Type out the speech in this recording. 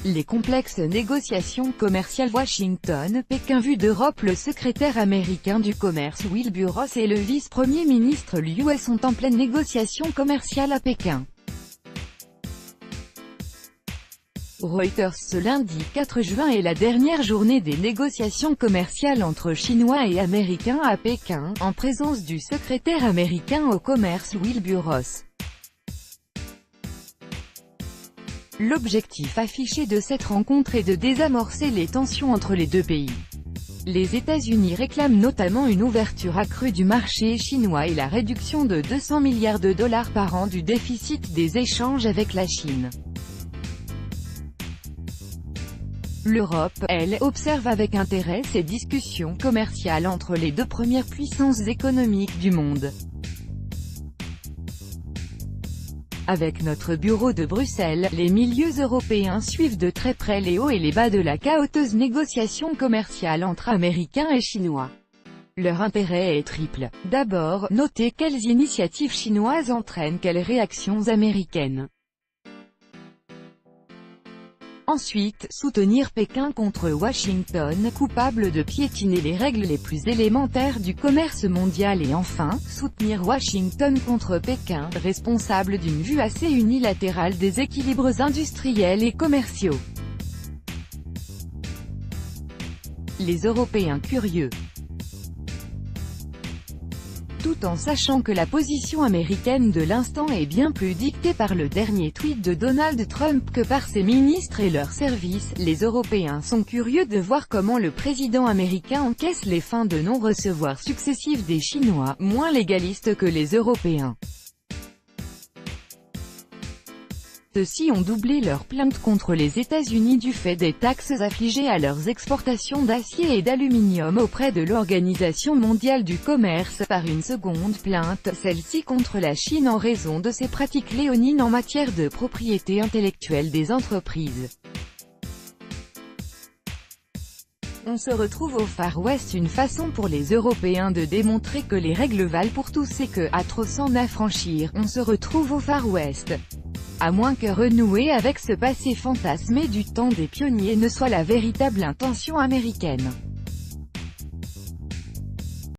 Les complexes négociations commerciales Washington-Pékin vue d'Europe. Le secrétaire américain du commerce Wilbur Ross et le vice-premier ministre Liu He sont en pleine négociation commerciale à Pékin. Reuters. Ce lundi 4 juin est la dernière journée des négociations commerciales entre Chinois et Américains à Pékin, en présence du secrétaire américain au commerce Wilbur Ross. L'objectif affiché de cette rencontre est de désamorcer les tensions entre les deux pays. Les États-Unis réclament notamment une ouverture accrue du marché chinois et la réduction de 200 milliards de dollars par an du déficit des échanges avec la Chine. L'Europe, elle, observe avec intérêt ces discussions commerciales entre les deux premières puissances économiques du monde. Avec notre bureau de Bruxelles, les milieux européens suivent de très près les hauts et les bas de la chaotique négociation commerciale entre Américains et Chinois. Leur intérêt est triple. D'abord, noter quelles initiatives chinoises entraînent quelles réactions américaines. Ensuite, soutenir Pékin contre Washington, coupable de piétiner les règles les plus élémentaires du commerce mondial, et enfin, soutenir Washington contre Pékin, responsable d'une vue assez unilatérale des équilibres industriels et commerciaux. Les Européens curieux. Tout en sachant que la position américaine de l'instant est bien plus dictée par le dernier tweet de Donald Trump que par ses ministres et leurs services, les Européens sont curieux de voir comment le président américain encaisse les fins de non-recevoir successives des Chinois, moins légalistes que les Européens. Ceux-ci ont doublé leurs plaintes contre les États-Unis du fait des taxes affligées à leurs exportations d'acier et d'aluminium auprès de l'Organisation mondiale du commerce, par une seconde plainte, celle-ci contre la Chine en raison de ses pratiques léonines en matière de propriété intellectuelle des entreprises. On se retrouve au Far West, une façon pour les Européens de démontrer que les règles valent pour tous et que, à trop s'en affranchir, on se retrouve au Far West. À moins que renouer avec ce passé fantasmé du temps des pionniers ne soit la véritable intention américaine.